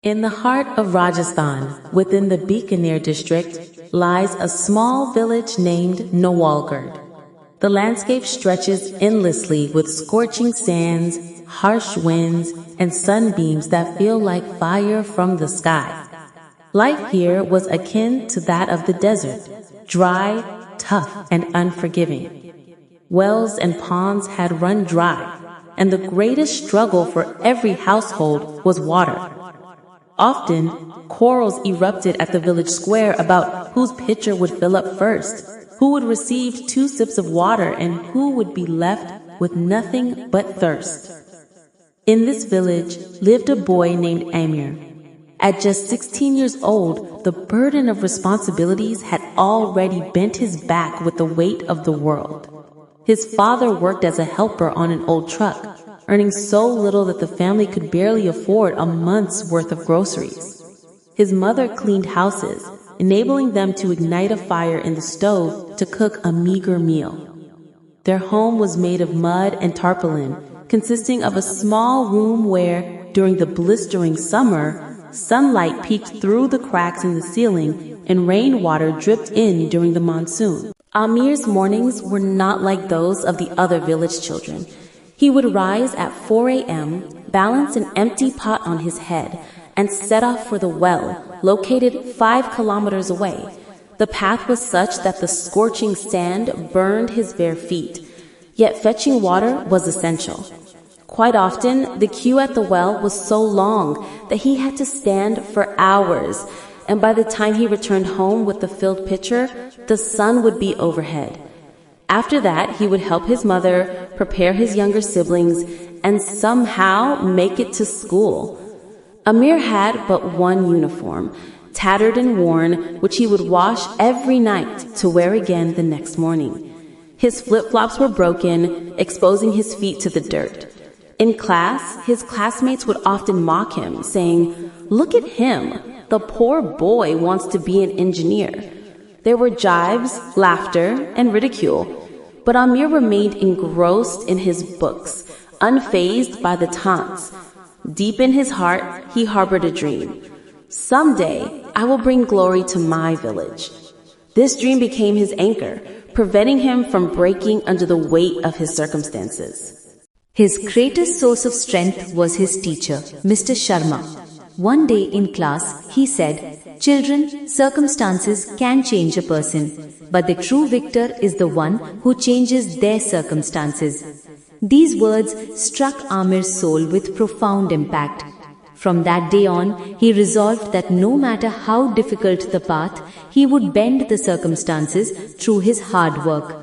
In the heart of Rajasthan, within the Bikaner district, lies a small village named Nawalgarh. The landscape stretches endlessly with scorching sands, harsh winds, and sunbeams that feel like fire from the sky. Life here was akin to that of the desert, dry, tough, and unforgiving. Wells and ponds had run dry, and the greatest struggle for every household was water. Often, quarrels erupted at the village square about whose pitcher would fill up first, who would receive 2 sips of water, and who would be left with nothing but thirst. In this village lived a boy named Aamir. At just 16 years old, the burden of responsibilities had already bent his back with the weight of the world. His father worked as a helper on an old truck, earning so little that the family could barely afford a month's worth of groceries. His mother cleaned houses, enabling them to ignite a fire in the stove to cook a meager meal. Their home was made of mud and tarpaulin, consisting of a small room where, during the blistering summer, sunlight peeked through the cracks in the ceiling and rainwater dripped in during the monsoon. Aamir's mornings were not like those of the other village children. He would rise at 4 a.m., balance an empty pot on his head, and set off for the well, located 5 kilometers away. The path was such that the scorching sand burned his bare feet, yet fetching water was essential. Quite often, the queue at the well was so long that he had to stand for hours, and by the time he returned home with the filled pitcher, the sun would be overhead. After that, he would help his mother, prepare his younger siblings, and somehow make it to school. Aamir had but one uniform, tattered and worn, which he would wash every night to wear again the next morning. His flip-flops were broken, exposing his feet to the dirt. In class, his classmates would often mock him, saying, "Look at him, the poor boy wants to be an engineer." There were jibes, laughter, and ridicule, but Aamir remained engrossed in his books, unfazed by the taunts. Deep in his heart, he harbored a dream. Someday, I will bring glory to my village. This dream became his anchor, preventing him from breaking under the weight of his circumstances. His greatest source of strength was his teacher, Mr. Sharma. One day in class, he said, "Children, circumstances can change a person, but the true victor is the one who changes their circumstances." These words struck Aamir's soul with profound impact. From that day on, he resolved that no matter how difficult the path, he would bend the circumstances through his hard work.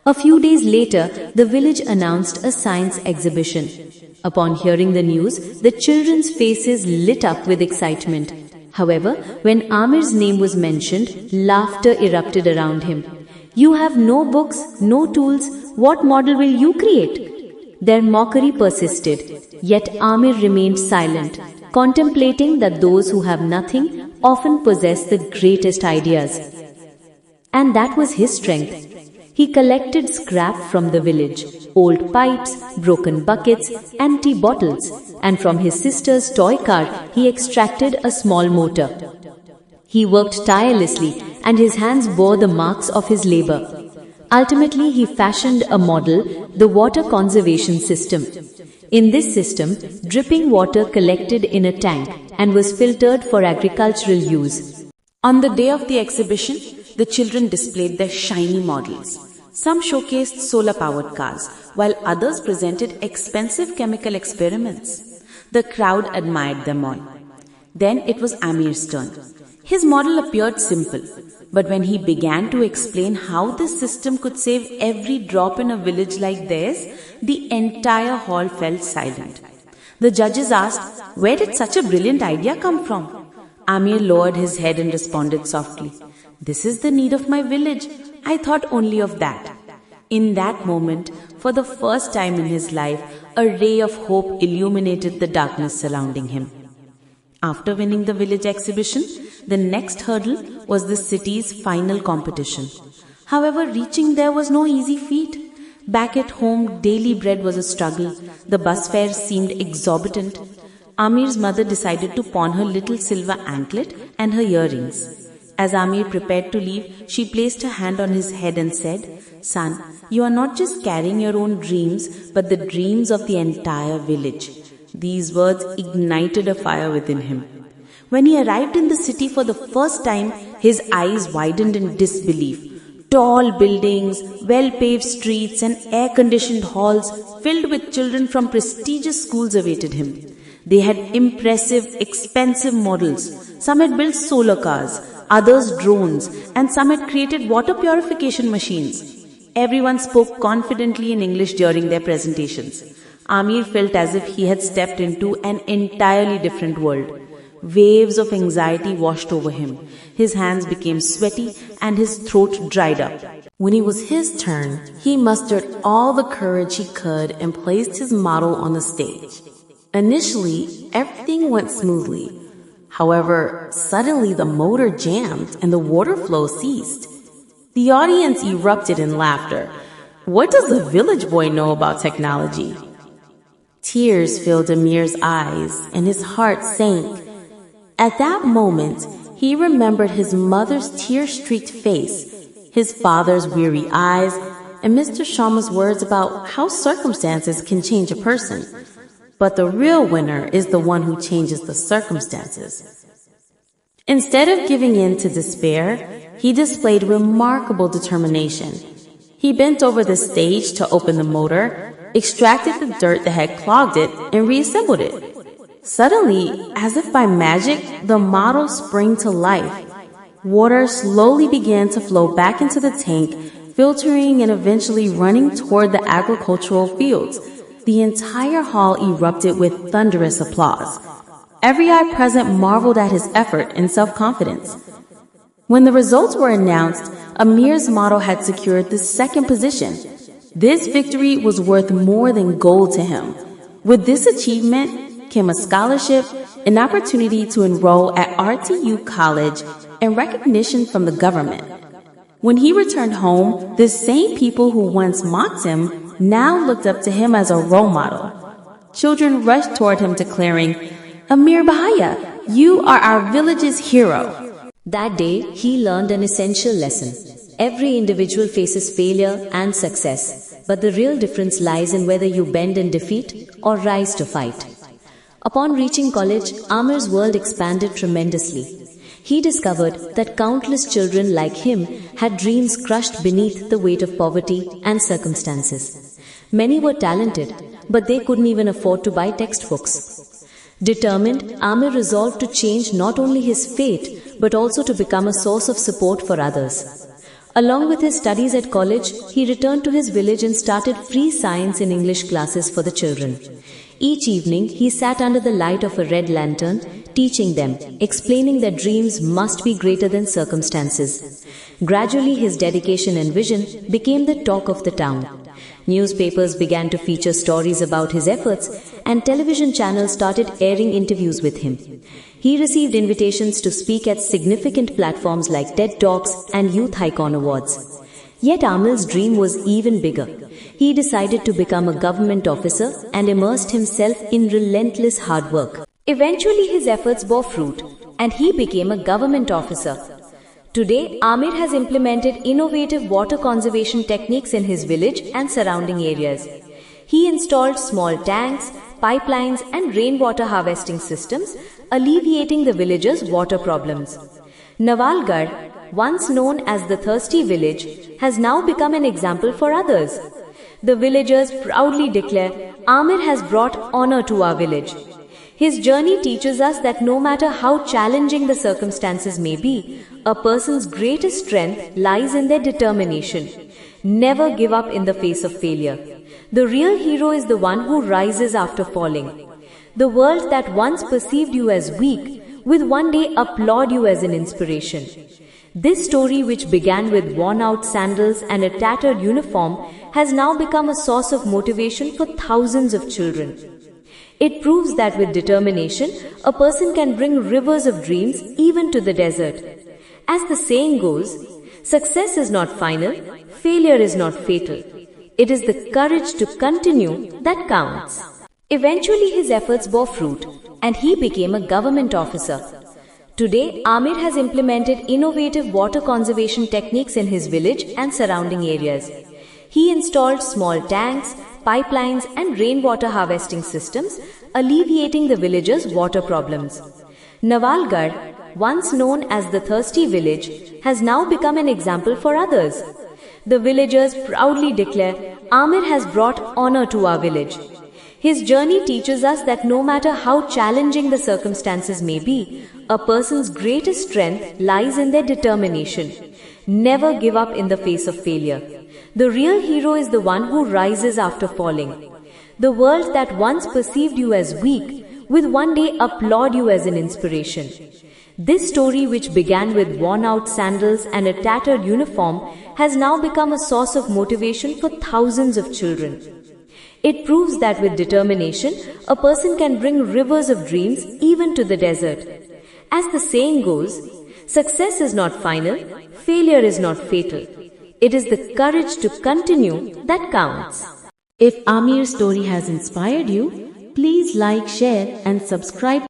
A few days later, the village announced a science exhibition. Upon hearing the news, the children's faces lit up with excitement. However, when Aamir's name was mentioned, laughter erupted around him. "You have no books, no tools. What model will you create?" Their mockery persisted, yet Aamir remained silent, contemplating that those who have nothing often possess the greatest ideas. And that was his strength. He collected scrap from the village, old pipes, broken buckets, empty bottles, and from his sister's toy car he extracted a small motor. He worked tirelessly, and his hands bore the marks of his labor. Ultimately, he fashioned a model, the WaterConservation system. In this system, dripping water collected in a tank and was filtered for agricultural use. On the day of the exhibition, the children displayed their shiny models. Some showcased solar-powered cars, while others presented expensive chemical experiments. The crowd admired them all. Then it was Aamir's turn. His model appeared simple, but when he began to explain how this system could save every drop in a village like theirs, the entire hall fell silent. The judges asked, "Where did such a brilliant idea come from?" Aamir lowered his head and responded softly, "This is the need of my village. I thought only of that." In that moment, for the first time in his life, a ray of hope illuminated the darkness surrounding him. After winning the village exhibition, the next hurdle was the city's final competition. However, reaching there was no easy feat. Back at home, daily bread was a struggle. The bus fares seemed exorbitant. Aamir's mother decided to pawn her little silver anklet and her earrings. As Aamir prepared to leave, she placed her hand on his head and said, "Son, you are not just carrying your own dreams, but the dreams of the entire village." These words ignited a fire within him. When he arrived in the city for the first time, his eyes widened in disbelief. Tall buildings, well-paved streets, and air-conditioned halls filled with children from prestigious schools awaited him. They had impressive, expensive models. Some had built solar cars, others drones, and some had created water purification machines. Everyone spoke confidently in English during their presentations. Aamir felt as if he had stepped into an entirely different world. Waves of anxiety washed over him. His hands became sweaty and his throat dried up. When it was his turn, he mustered all the courage he could and placed his model on the stage. Initially, everything went smoothly. However, suddenly the motor jammed and the water flow ceased. The audience erupted in laughter. What does the village boy know about technology? Tears filled Aamir's eyes and his heart sank. At that moment, he remembered his mother's tear-streaked face, his father's weary eyes, and Mr. Sharma's words about how circumstances can change a person. But the real winner is the one who changes the circumstances. Instead of giving in to despair, he displayed remarkable determination. He bent over the stage to open the motor, extracted the dirt that had clogged it, and reassembled it. Suddenly, as if by magic, the model sprang to life. Water slowly began to flow back into the tank, filtering and eventually running toward the agricultural fields. The entire hall erupted with thunderous applause. Every eye present marveled at his effort and self-confidence. When the results were announced, Aamir's model had secured the second position. This victory was worth more than gold to him. With this achievement came a scholarship, an opportunity to enroll at RTU College, and recognition from the government. When he returned home, the same people who once mocked him now looked up to him as a role model. Children rushed toward him declaring, "Aamir Bhaiya, you are our village's hero." That day, he learned an essential lesson. Every individual faces failure and success, but the real difference lies in whether you bend in defeat or rise to fight. Upon reaching college, Aamir's world expanded tremendously. He discovered that countless children like him had dreams crushed beneath the weight of poverty and circumstances. Many were talented, but they couldn't even afford to buy textbooks. Determined, Aamir resolved to change not only his fate, but also to become a source of support for others. Along with his studies at college, he returned to his village and started free science and English classes for the children. Each evening, he sat under the light of a red lantern, teaching them, explaining that dreams must be greater than circumstances. Gradually, his dedication and vision became the talk of the town. Newspapers began to feature stories about his efforts, and television channels started airing interviews with him. He received invitations to speak at significant platforms like TED Talks and Youth Icon Awards. Yet Aamir's dream was even bigger. He decided to become a government officer and immersed himself in relentless hard work. Eventually, his efforts bore fruit, and he became a government officer. Today, Aamir has implemented innovative water conservation techniques in his village and surrounding areas. He installed small tanks, pipelines, and rainwater harvesting systems, alleviating the villagers' water problems. Nawalgarh, once known as the thirsty village, has now become an example for others. The villagers proudly declare, "Aamir has brought honor to our village." His journey teaches us that no matter how challenging the circumstances may be, a person's greatest strength lies in their determination. Never give up in the face of failure. The real hero is the one who rises after falling. The world that once perceived you as weak will one day applaud you as an inspiration. This story, which began with worn-out sandals and a tattered uniform, has now become a source of motivation for thousands of children. It proves that with determination, a person can bring rivers of dreams even to the desert. As the saying goes, success is not final, failure is not fatal. It is the courage to continue that counts. Eventually, his efforts bore fruit. and he became a government officer. Today, Aamir has implemented innovative water conservation techniques in his village and surrounding areas. He installed small tanks, pipelines, and rainwater harvesting systems, alleviating the villagers' water problems. Nawalgarh, once known as the thirsty village, has now become an example for others. The villagers proudly declare, "Aamir has brought honor to our village." His journey teaches us that no matter how challenging the circumstances may be, a person's greatest strength lies in their determination. Never give up in the face of failure. The real hero is the one who rises after falling. The world that once perceived you as weak will one day applaud you as an inspiration. This story, which began with worn-out sandals and a tattered uniform, has now become a source of motivation for thousands of children. It proves that with determination, a person can bring rivers of dreams even to the desert. As the saying goes, success is not final, failure is not fatal. It is the courage to continue that counts. If Aamir's story has inspired you, please like, share, and subscribe